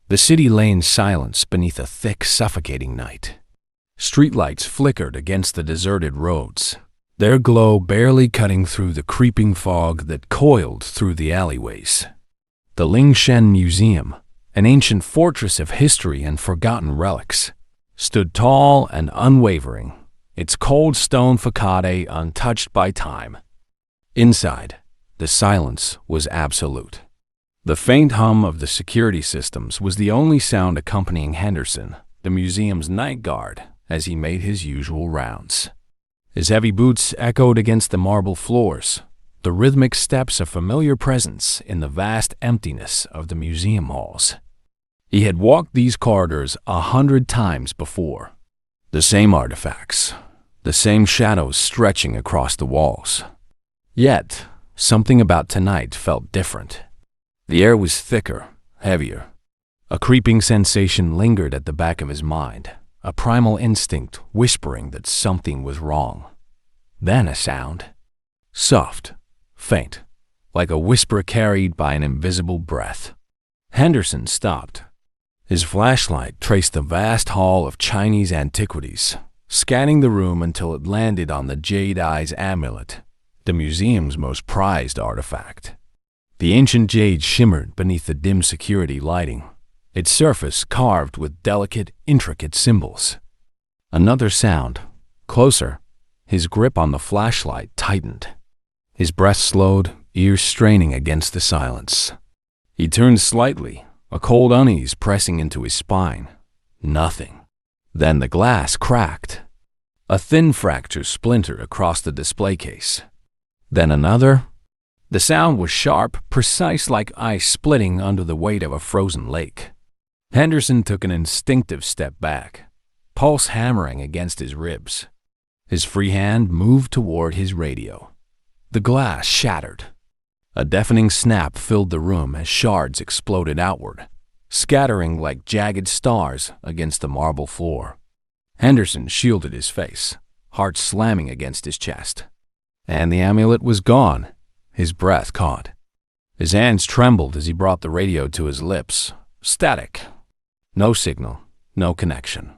The city lay in silence beneath a thick, suffocating night. Streetlights flickered against the deserted roads, their glow barely cutting through the creeping fog that coiled through the alleyways. The Lingshen Museum, an ancient fortress of history and forgotten relics, stood tall and unwavering, its cold stone facade untouched by time. Inside, the silence was absolute. The faint hum of the security systems was the only sound accompanying Henderson, the museum's night guard, as he made his usual rounds. His heavy boots echoed against the marble floors, the rhythmic steps a familiar presence in the vast emptiness of the museum halls. He had walked these corridors 100 times before. The same artifacts, the same shadows stretching across the walls. Yet, something about tonight felt different. The air was thicker, heavier. A creeping sensation lingered at the back of his mind, a primal instinct whispering that something was wrong. Then a sound. Soft, faint, like a whisper carried by an invisible breath. Henderson stopped. His flashlight traced the vast hall of Chinese antiquities, scanning the room until it landed on the Jade Eye's amulet, the museum's most prized artifact. The ancient jade shimmered beneath the dim security lighting, its surface carved with delicate, intricate symbols. Another sound. Closer. His grip on the flashlight tightened. His breath slowed, ears straining against the silence. He turned slightly, a cold unease pressing into his spine. Nothing. Then the glass cracked. A thin fracture splintered across the display case. Then another. The sound was sharp, precise like ice splitting under the weight of a frozen lake. Henderson took an instinctive step back, pulse hammering against his ribs. His free hand moved toward his radio. The glass shattered. A deafening snap filled the room as shards exploded outward, scattering like jagged stars against the marble floor. Henderson shielded his face, heart slamming against his chest. And the amulet was gone. His breath caught. His hands trembled as he brought the radio to his lips. Static. No signal, no connection.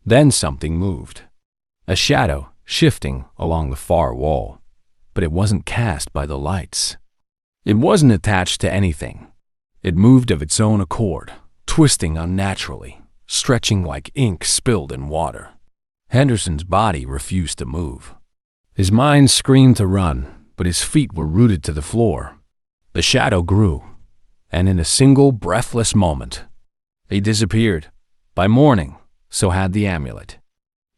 Then something moved. A shadow shifting along the far wall. But it wasn't cast by the lights. It wasn't attached to anything. It moved of its own accord, twisting unnaturally, stretching like ink spilled in water. Henderson's body refused to move. His mind screamed to run, but his feet were rooted to the floor. The shadow grew, and in a single breathless moment, he disappeared. By morning, so had the amulet.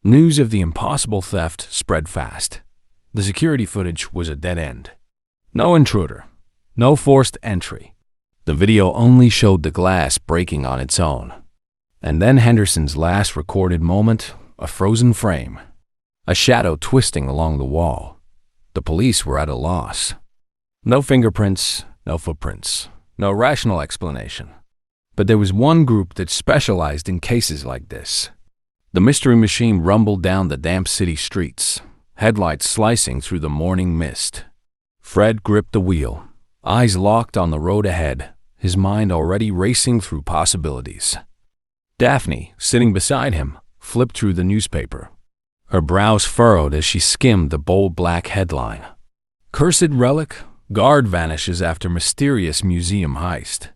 News of the impossible theft spread fast. The security footage was a dead end. No intruder, no forced entry. The video only showed the glass breaking on its own. And then Henderson's last recorded moment, a frozen frame, a shadow twisting along the wall. The police were at a loss. No fingerprints, no footprints, no rational explanation. But there was one group that specialized in cases like this. The mystery machine rumbled down the damp city streets, headlights slicing through the morning mist. Fred gripped the wheel, eyes locked on the road ahead, his mind already racing through possibilities. Daphne, sitting beside him, flipped through the newspaper. Her brows furrowed as she skimmed the bold black headline. Cursed relic, guard vanishes after mysterious museum heist.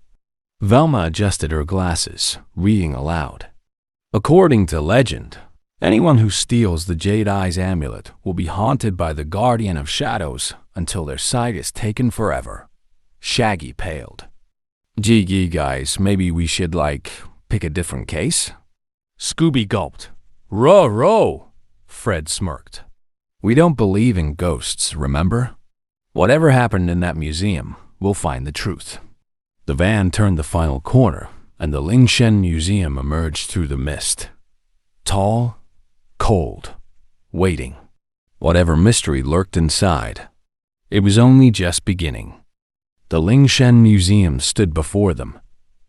Velma adjusted her glasses, reading aloud. According to legend, anyone who steals the Jade Eye's amulet will be haunted by the guardian of shadows until their sight is taken forever. Shaggy paled. Gee, guys, maybe we should, pick a different case? Scooby gulped. Row. Fred smirked. We don't believe in ghosts, remember? Whatever happened in that museum, we'll find the truth. The van turned the final corner, and the Lingshen Museum emerged through the mist. Tall, cold, waiting. Whatever mystery lurked inside, it was only just beginning. The Lingshen Museum stood before them,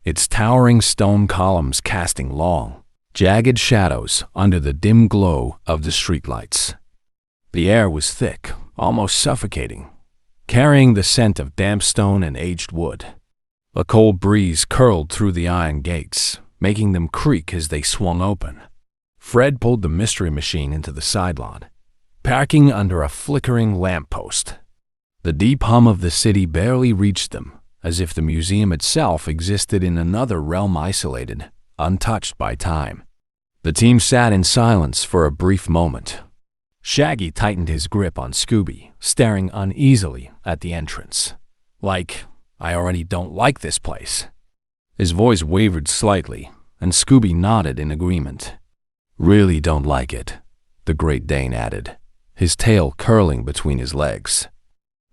its towering stone columns casting long, jagged shadows under the dim glow of the streetlights. The air was thick, almost suffocating, carrying the scent of damp stone and aged wood. A cold breeze curled through the iron gates, making them creak as they swung open. Fred pulled the mystery machine into the side lot, parking under a flickering lamppost. The deep hum of the city barely reached them, as if the museum itself existed in another realm isolated, untouched by time. The team sat in silence for a brief moment. Shaggy tightened his grip on Scooby, staring uneasily at the entrance. Like, I already don't like this place. His voice wavered slightly, and Scooby nodded in agreement. Really don't like it, the Great Dane added, his tail curling between his legs.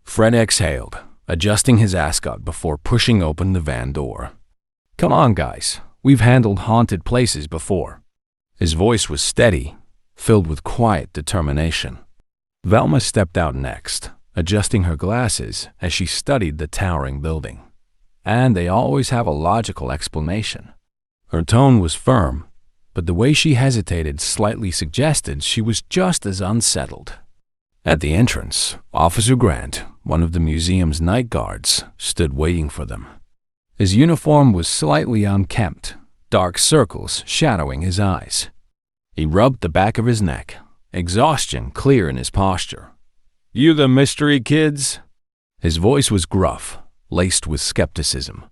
Fred exhaled, adjusting his ascot before pushing open the van door. Come on, guys, we've handled haunted places before. His voice was steady, filled with quiet determination. Velma stepped out next, adjusting her glasses as she studied the towering building. And they always have a logical explanation. Her tone was firm, but the way she hesitated slightly suggested she was just as unsettled. At the entrance, Officer Grant, one of the museum's night guards, stood waiting for them. His uniform was slightly unkempt, dark circles shadowing his eyes. He rubbed the back of his neck, exhaustion clear in his posture. You the mystery kids? His voice was gruff, laced with skepticism.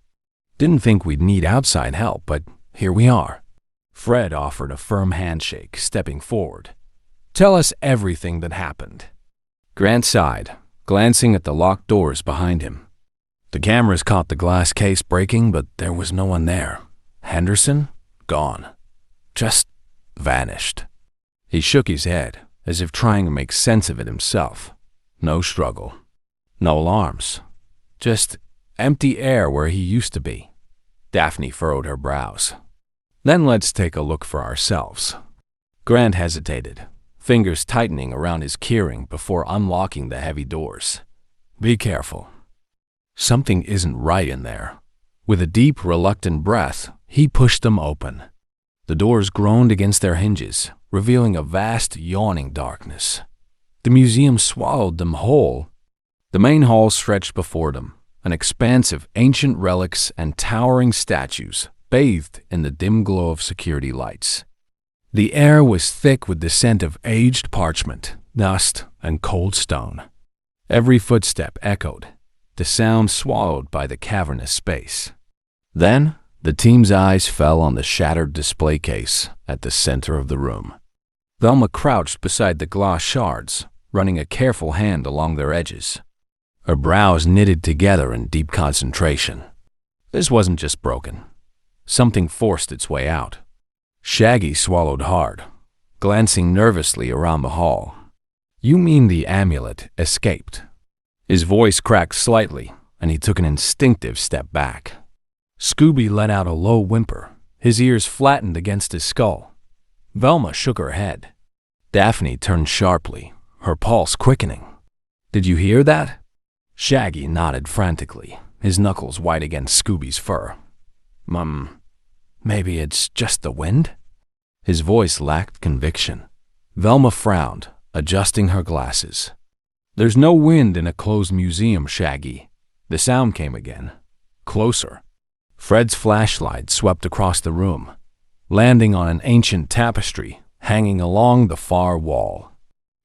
Didn't think we'd need outside help, but here we are. Fred offered a firm handshake, stepping forward. Tell us everything that happened. Grant sighed, glancing at the locked doors behind him. The cameras caught the glass case breaking, but there was no one there. Henderson? Gone. Just vanished. He shook his head, as if trying to make sense of it himself. No struggle. No alarms. Just empty air where he used to be. Daphne furrowed her brows. Then let's take a look for ourselves. Grant hesitated, fingers tightening around his keyring before unlocking the heavy doors. Be careful. Something isn't right in there. With a deep, reluctant breath, he pushed them open. The doors groaned against their hinges, revealing a vast, yawning darkness. The museum swallowed them whole. The main hall stretched before them, an expanse of ancient relics and towering statues, bathed in the dim glow of security lights. The air was thick with the scent of aged parchment, dust, and cold stone. Every footstep echoed, the sound swallowed by the cavernous space. Then, the team's eyes fell on the shattered display case at the center of the room. Velma crouched beside the glass shards, running a careful hand along their edges. Her brows knitted together in deep concentration. This wasn't just broken. Something forced its way out. Shaggy swallowed hard, glancing nervously around the hall. You mean the amulet escaped? His voice cracked slightly, and he took an instinctive step back. Scooby let out a low whimper, his ears flattened against his skull. Velma shook her head. Daphne turned sharply, her pulse quickening. Did you hear that? Shaggy nodded frantically, his knuckles white against Scooby's fur. Maybe it's just the wind? His voice lacked conviction. Velma frowned, adjusting her glasses. There's no wind in a closed museum, Shaggy. The sound came again. Closer. Fred's flashlight swept across the room, landing on an ancient tapestry hanging along the far wall.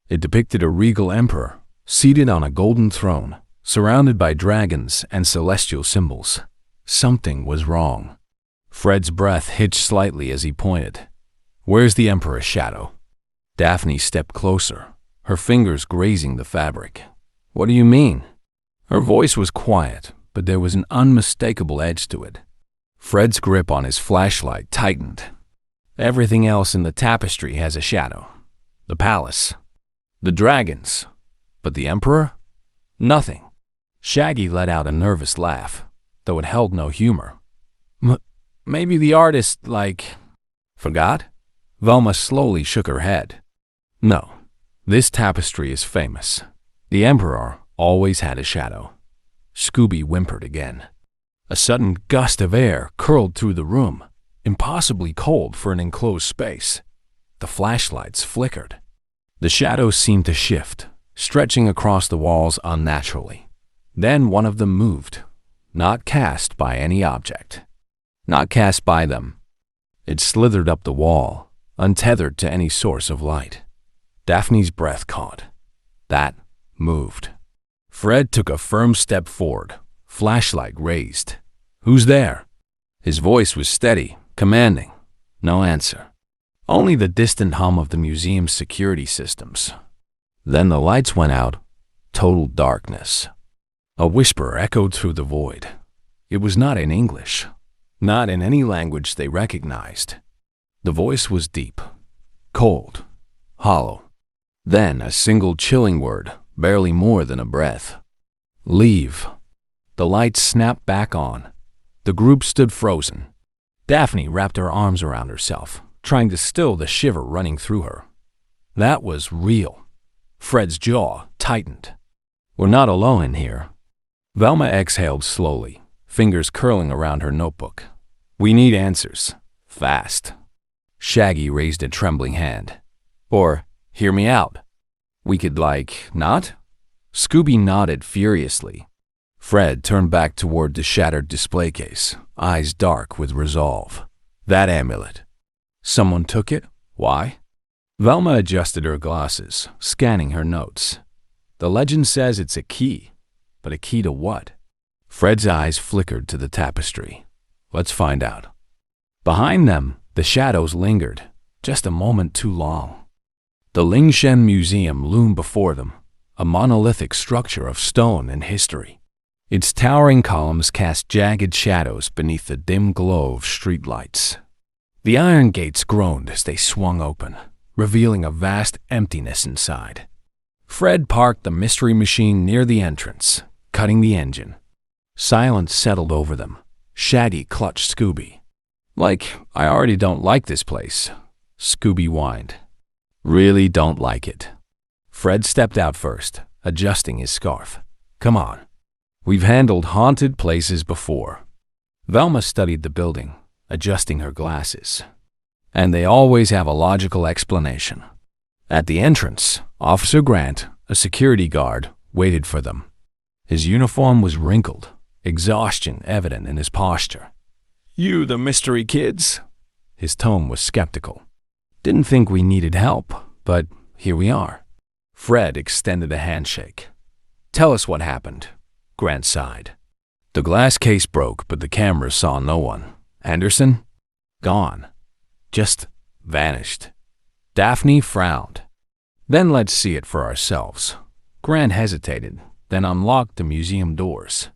It depicted a regal emperor, seated on a golden throne, surrounded by dragons and celestial symbols. Something was wrong. Fred's breath hitched slightly as he pointed. Where's the emperor's shadow? Daphne stepped closer, her fingers grazing the fabric. What do you mean? Her voice was quiet, but there was an unmistakable edge to it. Fred's grip on his flashlight tightened. Everything else in the tapestry has a shadow. The palace. The dragons. But the emperor? Nothing. Shaggy let out a nervous laugh, though it held no humor. Maybe the artist, forgot? Velma slowly shook her head. No, this tapestry is famous. The emperor always had a shadow. Scooby whimpered again. A sudden gust of air curled through the room, impossibly cold for an enclosed space. The flashlights flickered. The shadows seemed to shift, stretching across the walls unnaturally. Then one of them moved, not cast by any object, not cast by them. It slithered up the wall, untethered to any source of light. Daphne's breath caught. That moved. Fred took a firm step forward, flashlight raised. "Who's there?" His voice was steady, commanding. No answer. Only the distant hum of the museum's security systems. Then the lights went out. Total darkness. A whisper echoed through the void. It was not in English, not in any language they recognized. The voice was deep, cold, hollow. Then a single chilling word, barely more than a breath. "Leave." The lights snapped back on. The group stood frozen. Daphne wrapped her arms around herself, trying to still the shiver running through her. That was real. Fred's jaw tightened. "We're not alone in here." Velma exhaled slowly, fingers curling around her notebook. "We need answers. Fast." Shaggy raised a trembling hand. "Or, hear me out. We could, not?" Scooby nodded furiously. Fred turned back toward the shattered display case, eyes dark with resolve. "That amulet. Someone took it? Why?" Velma adjusted her glasses, scanning her notes. "The legend says it's a key. But a key to what?" Fred's eyes flickered to the tapestry. "Let's find out." Behind them, the shadows lingered, just a moment too long. The Lingshen Museum loomed before them, a monolithic structure of stone and history. Its towering columns cast jagged shadows beneath the dim glow of streetlights. The iron gates groaned as they swung open, revealing a vast emptiness inside. Fred parked the mystery machine near the entrance, cutting the engine. Silence settled over them. Shaggy clutched Scooby. "I already don't like this place," Scooby whined. "Really don't like it." Fred stepped out first, adjusting his scarf. "Come on. We've handled haunted places before." Velma studied the building, adjusting her glasses. "And they always have a logical explanation." At the entrance, Officer Grant, a security guard, waited for them. His uniform was wrinkled, exhaustion evident in his posture. "You the mystery kids?" His tone was skeptical. "Didn't think we needed help, but here we are." Fred extended a handshake. "Tell us what happened," Grant sighed. "The glass case broke, but the camera saw no one. Anderson? Gone. Just vanished." Daphne frowned. "Then let's see it for ourselves." Grant hesitated, then unlocked the museum doors.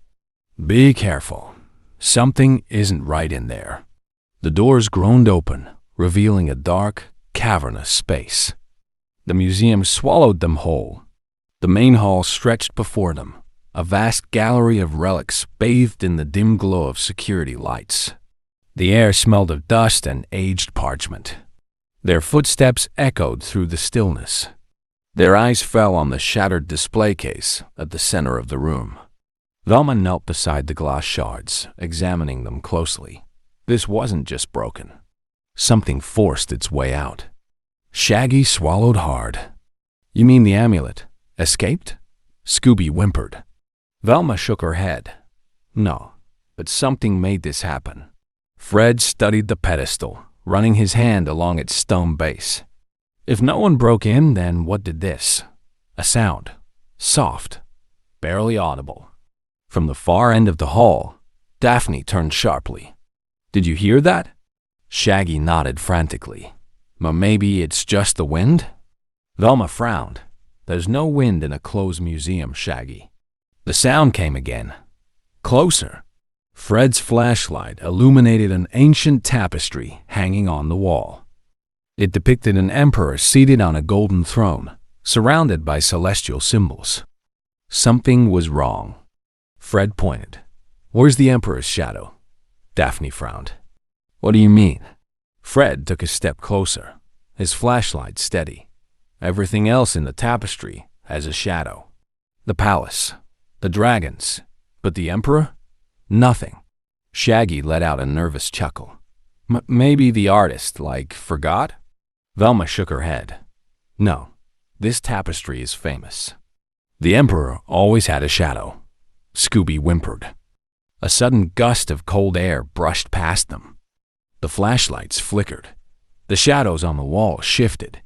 "Be careful. Something isn't right in there." The doors groaned open, revealing a dark, cavernous space. The museum swallowed them whole. The main hall stretched before them, a vast gallery of relics bathed in the dim glow of security lights. The air smelled of dust and aged parchment. Their footsteps echoed through the stillness. Their eyes fell on the shattered display case at the center of the room. Velma knelt beside the glass shards, examining them closely. This wasn't just broken. Something forced its way out. Shaggy swallowed hard. "You mean the amulet escaped?" Scooby whimpered. Velma shook her head. "No, but something made this happen." Fred studied the pedestal, running his hand along its stone base. "If no one broke in, then what did this?" A sound, soft, barely audible. From the far end of the hall, Daphne turned sharply. "Did you hear that?" Shaggy nodded frantically. "Maybe it's just the wind?" Velma frowned. "There's no wind in a closed museum, Shaggy." The sound came again. Closer. Fred's flashlight illuminated an ancient tapestry hanging on the wall. It depicted an emperor seated on a golden throne, surrounded by celestial symbols. Something was wrong. Fred pointed. "Where's the emperor's shadow?" Daphne frowned. "What do you mean?" Fred took a step closer, his flashlight steady. "Everything else in the tapestry has a shadow. The palace, the dragons, but the emperor? Nothing." Shaggy let out a nervous chuckle. "Maybe the artist, forgot?" Velma shook her head. "No, this tapestry is famous." "The emperor always had a shadow," Scooby whimpered. A sudden gust of cold air brushed past them. The flashlights flickered. The shadows on the wall shifted.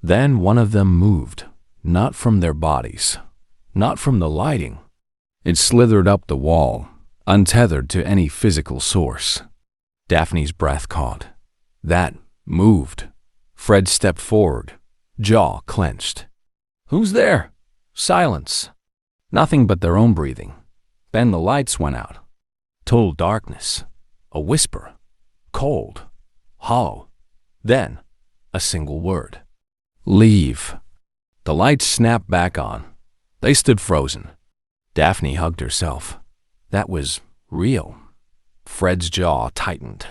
Then one of them moved, not from their bodies, not from the lighting. It slithered up the wall, untethered to any physical source. Daphne's breath caught. That moved. Fred stepped forward, jaw clenched. "Who's there?" Silence. Nothing but their own breathing. Then the lights went out. Total darkness. A whisper. Cold. Hollow. Then, a single word. "Leave." The lights snapped back on. They stood frozen. Daphne hugged herself. That was real. Fred's jaw tightened.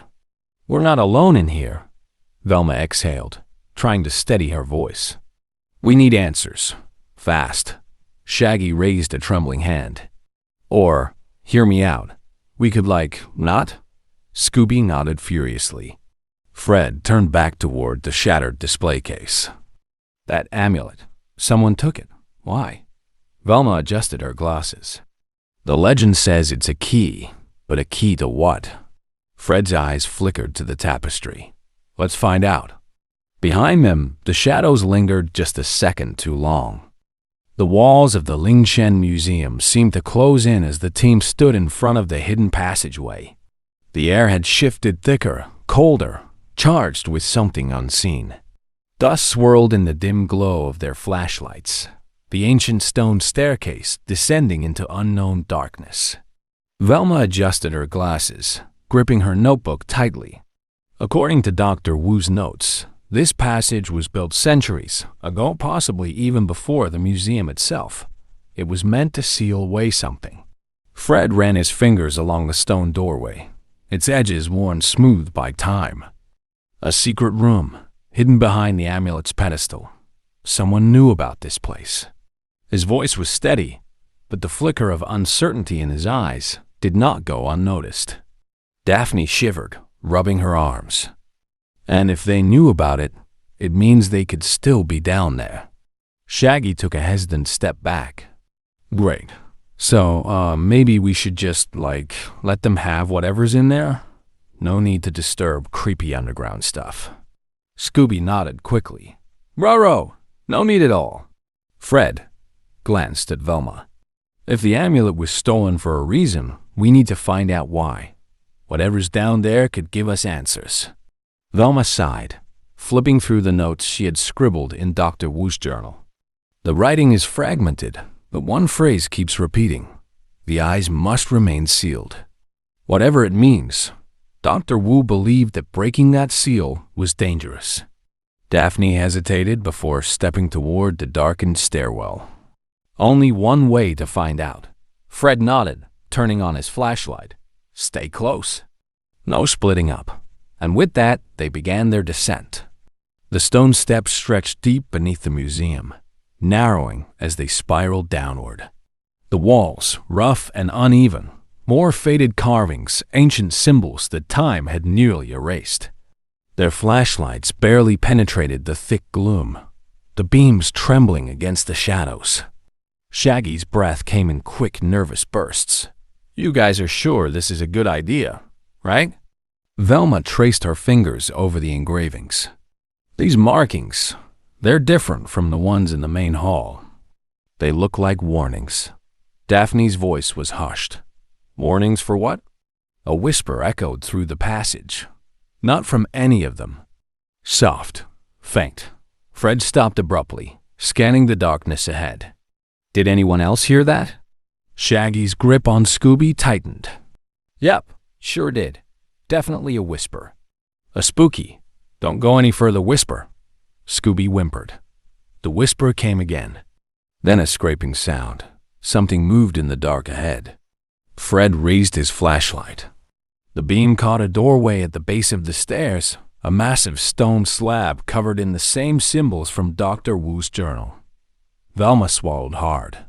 "We're not alone in here." Velma exhaled, trying to steady her voice. "We need answers. Fast." Shaggy raised a trembling hand. "Or, hear me out. We could not?" Scooby nodded furiously. Fred turned back toward the shattered display case. "That amulet. Someone took it. Why?" Velma adjusted her glasses. "The legend says it's a key, but a key to what?" Fred's eyes flickered to the tapestry. "Let's find out." Behind them, the shadows lingered just a second too long. The walls of the Lingshen Museum seemed to close in as the team stood in front of the hidden passageway. The air had shifted thicker, colder, charged with something unseen. Dust swirled in the dim glow of their flashlights, the ancient stone staircase descending into unknown darkness. Velma adjusted her glasses, gripping her notebook tightly. According to Dr. Wu's notes, this passage was built centuries ago, possibly even before the museum itself. It was meant to seal away something. Fred ran his fingers along the stone doorway, its edges worn smooth by time. A secret room, hidden behind the amulet's pedestal. Someone knew about this place. His voice was steady, but the flicker of uncertainty in his eyes did not go unnoticed. Daphne shivered, rubbing her arms. And if they knew about it, it means they could still be down there. Shaggy took a hesitant step back. "Great. So, maybe we should just, let them have whatever's in there? No need to disturb creepy underground stuff." Scooby nodded quickly. "Ruh-roh, no need at all." Fred glanced at Velma. "If the amulet was stolen for a reason, we need to find out why. Whatever's down there could give us answers." Velma sighed, flipping through the notes she had scribbled in Dr. Wu's journal. The writing is fragmented, but one phrase keeps repeating. The eyes must remain sealed. Whatever it means, Dr. Wu believed that breaking that seal was dangerous. Daphne hesitated before stepping toward the darkened stairwell. Only one way to find out. Fred nodded, turning on his flashlight. Stay close. No splitting up. And with that, they began their descent. The stone steps stretched deep beneath the museum, narrowing as they spiraled downward. The walls, rough and uneven, more faded carvings, ancient symbols that time had nearly erased. Their flashlights barely penetrated the thick gloom, the beams trembling against the shadows. Shaggy's breath came in quick, nervous bursts. "You guys are sure this is a good idea, right?" Velma traced her fingers over the engravings. "These markings, they're different from the ones in the main hall. They look like warnings." Daphne's voice was hushed. "Warnings for what?" A whisper echoed through the passage. Not from any of them. Soft, faint. Fred stopped abruptly, scanning the darkness ahead. Did anyone else hear that? Shaggy's grip on Scooby tightened. "Yep, sure did. Definitely a whisper." "A spooky, don't go any further whisper." Scooby whimpered. The whisper came again. Then a scraping sound. Something moved in the dark ahead. Fred raised his flashlight. The beam caught a doorway at the base of the stairs, a massive stone slab covered in the same symbols from Dr. Wu's journal. Velma swallowed hard.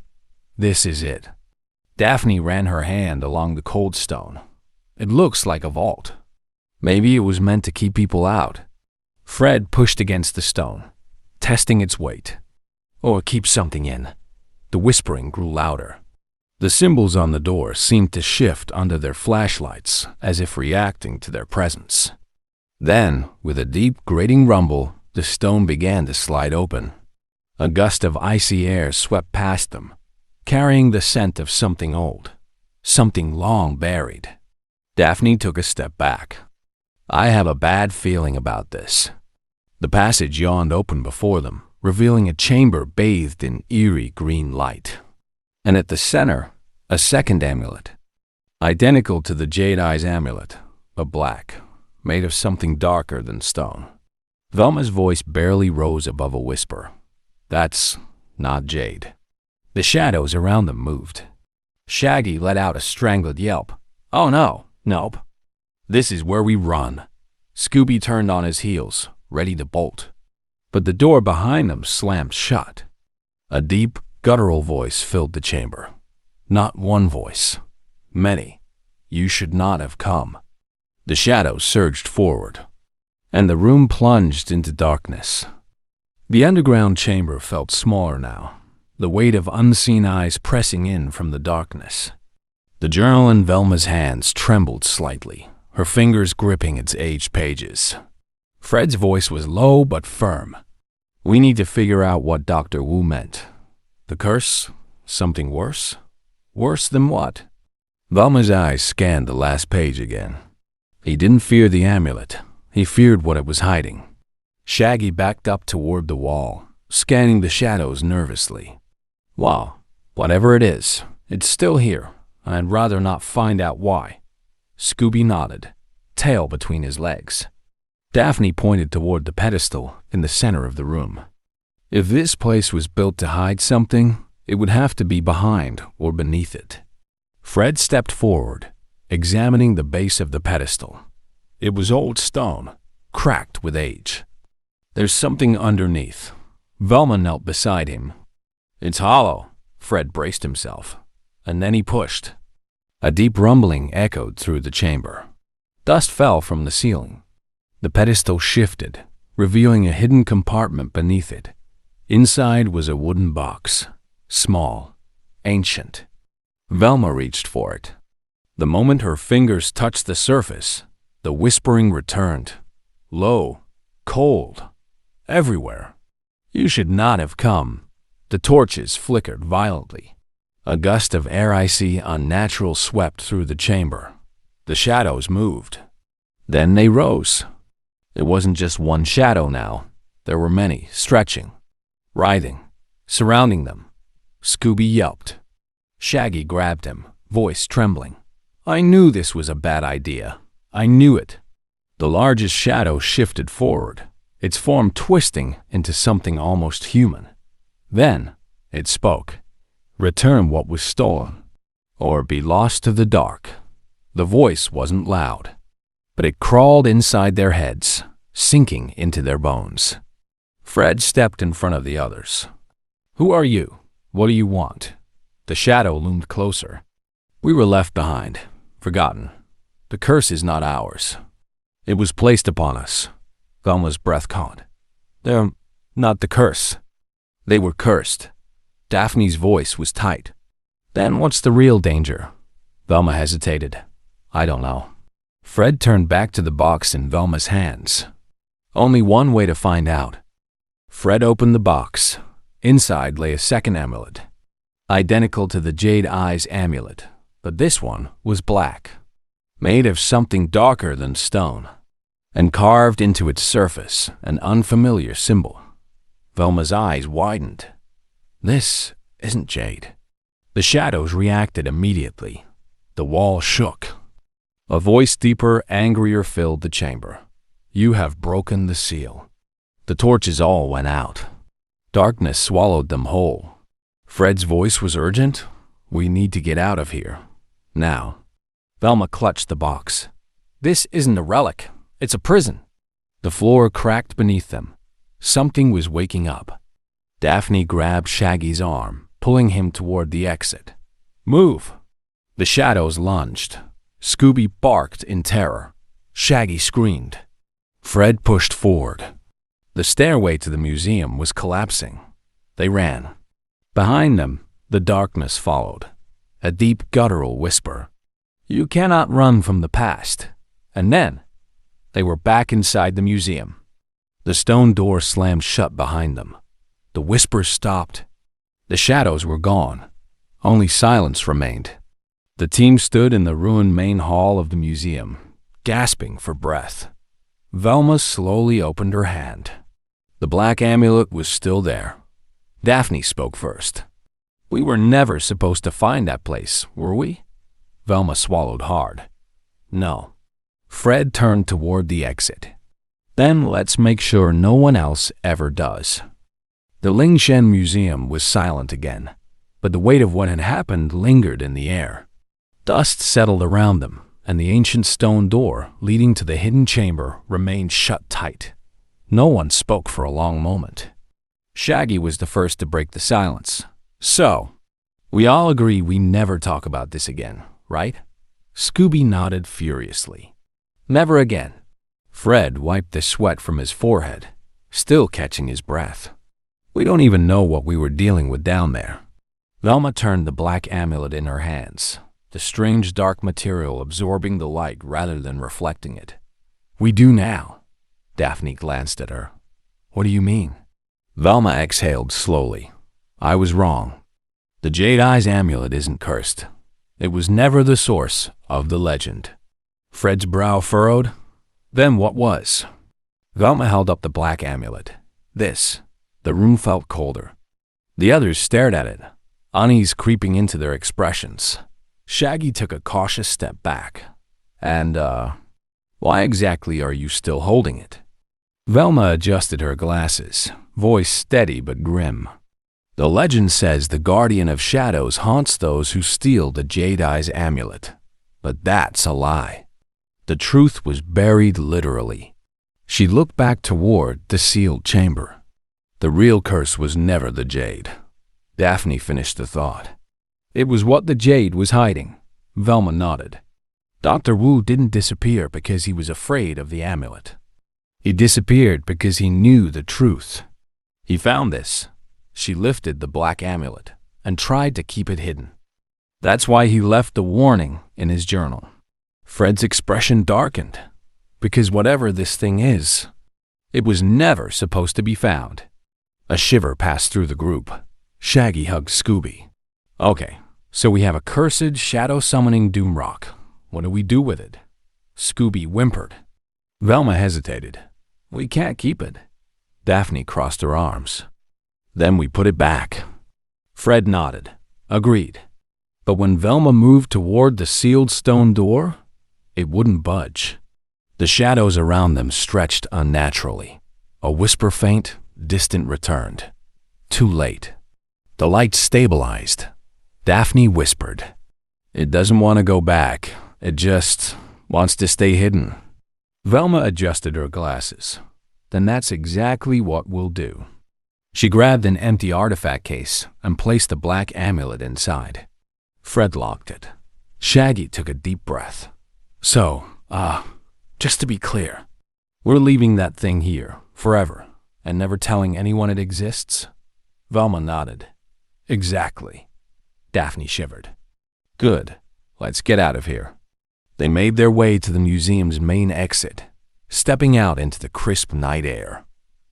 This is it. Daphne ran her hand along the cold stone. It looks like a vault. Maybe it was meant to keep people out. Fred pushed against the stone, testing its weight. Or keep something in. The whispering grew louder. The symbols on the door seemed to shift under their flashlights as if reacting to their presence. Then, with a deep, grating rumble, the stone began to slide open. A gust of icy air swept past them, carrying the scent of something old, something long buried. Daphne took a step back. I have a bad feeling about this. The passage yawned open before them, revealing a chamber bathed in eerie green light. And at the center, a second amulet, identical to the Jade Eye's amulet, but black, made of something darker than stone. Velma's voice barely rose above a whisper. That's not jade. The shadows around them moved. Shaggy let out a strangled yelp. Oh no, nope. This is where we run. Scooby turned on his heels, ready to bolt. But the door behind them slammed shut. A deep, guttural voice filled the chamber. Not one voice. Many. You should not have come. The shadows surged forward, and the room plunged into darkness. The underground chamber felt smaller now, the weight of unseen eyes pressing in from the darkness. The journal in Velma's hands trembled slightly, her fingers gripping its aged pages. Fred's voice was low but firm. We need to figure out what Dr. Wu meant. The curse? Something worse? Worse than what? Velma's eyes scanned the last page again. He didn't fear the amulet. He feared what it was hiding. Shaggy backed up toward the wall, scanning the shadows nervously. Well, whatever it is, it's still here. I'd rather not find out why. Scooby nodded, tail between his legs. Daphne pointed toward the pedestal in the center of the room. If this place was built to hide something, it would have to be behind or beneath it. Fred stepped forward, examining the base of the pedestal. It was old stone, cracked with age. There's something underneath. Velma knelt beside him. It's hollow. Fred braced himself, and then he pushed. A deep rumbling echoed through the chamber. Dust fell from the ceiling. The pedestal shifted, revealing a hidden compartment beneath it. Inside was a wooden box, small, ancient. Velma reached for it. The moment her fingers touched the surface, the whispering returned. Low, cold, everywhere. You should not have come. The torches flickered violently. A gust of air icy, unnatural swept through the chamber. The shadows moved. Then they rose. It wasn't just one shadow now. There were many, stretching, writhing, surrounding them. Scooby yelped. Shaggy grabbed him, voice trembling. I knew this was a bad idea. I knew it. The largest shadow shifted forward, its form twisting into something almost human. Then it spoke. Return what was stolen, or be lost to the dark. The voice wasn't loud, but it crawled inside their heads, sinking into their bones. Fred stepped in front of the others. Who are you? What do you want? The shadow loomed closer. We were left behind, forgotten. The curse is not ours. It was placed upon us. Velma's breath caught. They're not the curse. They were cursed. Daphne's voice was tight. Then what's the real danger? Velma hesitated. I don't know. Fred turned back to the box in Velma's hands. Only one way to find out. Fred opened the box. Inside lay a second amulet, identical to the Jade Eye's amulet, but this one was black, made of something darker than stone, and carved into its surface an unfamiliar symbol. Velma's eyes widened. This isn't jade. The shadows reacted immediately. The wall shook. A voice deeper, angrier filled the chamber. You have broken the seal. The torches all went out. Darkness swallowed them whole. Fred's voice was urgent. We need to get out of here. Now. Velma clutched the box. This isn't a relic. It's a prison. The floor cracked beneath them. Something was waking up. Daphne grabbed Shaggy's arm, pulling him toward the exit. Move! The shadows lunged. Scooby barked in terror. Shaggy screamed. Fred pushed forward. The stairway to the museum was collapsing. They ran. Behind them, the darkness followed. a deep guttural whisper. You cannot run from the past. And then, they were back inside the museum. The stone door slammed shut behind them. The whispers stopped. The shadows were gone. Only silence remained. The team stood in the ruined main hall of the museum, gasping for breath. Velma slowly opened her hand. The black amulet was still there. Daphne spoke first. We were never supposed to find that place, were we? Velma swallowed hard. No. Fred turned toward the exit. Then let's make sure no one else ever does. The Lingshen Museum was silent again, but the weight of what had happened lingered in the air. Dust settled around them, and the ancient stone door leading to the hidden chamber remained shut tight. No one spoke for a long moment. Shaggy was the first to break the silence. So, we all agree we never talk about this again, right? Scooby nodded furiously. Never again. Fred wiped the sweat from his forehead, still catching his breath. We don't even know what we were dealing with down there. Velma turned the black amulet in her hands, the strange dark material absorbing the light rather than reflecting it. We do now. Daphne glanced at her. What do you mean? Velma exhaled slowly. I was wrong. The Jade Eye's amulet isn't cursed. It was never the source of the legend. Fred's brow furrowed. Then what was? Velma held up the black amulet. This. The room felt colder. The others stared at it, unease creeping into their expressions. Shaggy took a cautious step back. And, why exactly are you still holding it? Velma adjusted her glasses, voice steady but grim. The legend says the Guardian of Shadows haunts those who steal the Jade Eye's amulet. But that's a lie. The truth was buried literally. She looked back toward the sealed chamber. The real curse was never the jade. Daphne finished the thought. It was what the jade was hiding. Velma nodded. Dr. Wu didn't disappear because he was afraid of the amulet. He disappeared because he knew the truth. He found this. She lifted the black amulet and tried to keep it hidden. That's why he left the warning in his journal. Fred's expression darkened. Because whatever this thing is, it was never supposed to be found. A shiver passed through the group. Shaggy hugged Scooby. Okay, so we have a cursed, shadow-summoning doomrock. What do we do with it? Scooby whimpered. Velma hesitated. We can't keep it. Daphne crossed her arms. Then we put it back. Fred nodded. Agreed. But when Velma moved toward the sealed stone door, it wouldn't budge. The shadows around them stretched unnaturally. A whisper faint, distant returned. Too late. The light stabilized. Daphne whispered. It doesn't want to go back. It just wants to stay hidden. Velma adjusted her glasses. Then that's exactly what we'll do. She grabbed an empty artifact case and placed the black amulet inside. Fred locked it. Shaggy took a deep breath. So, just to be clear, we're leaving that thing here, forever, and never telling anyone it exists? Velma nodded. Exactly. Daphne shivered. Good. Let's get out of here. They made their way to the museum's main exit, stepping out into the crisp night air.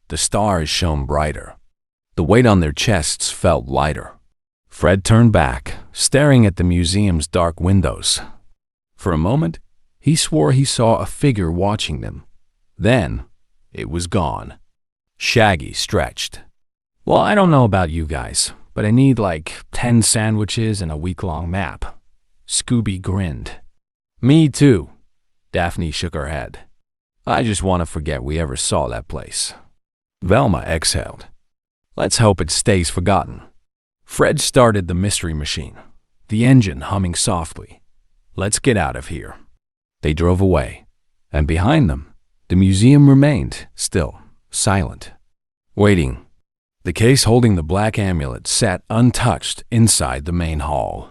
The stars shone brighter. The weight on their chests felt lighter. Fred turned back, staring at the museum's dark windows. For a moment, he swore he saw a figure watching them. Then, it was gone. Shaggy stretched. Well, I don't know about you guys, but I need like 10 sandwiches and a week-long map. Scooby grinned. Me too. Daphne shook her head. I just want to forget we ever saw that place. Velma exhaled. Let's hope it stays forgotten. Fred started the mystery machine, the engine humming softly. Let's get out of here. They drove away, and behind them, the museum remained still, silent, waiting. The case holding the black amulet sat untouched inside the main hall.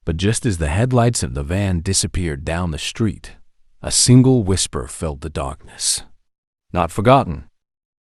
But just as the headlights of the van disappeared down the street, a single whisper filled the darkness. Not forgotten.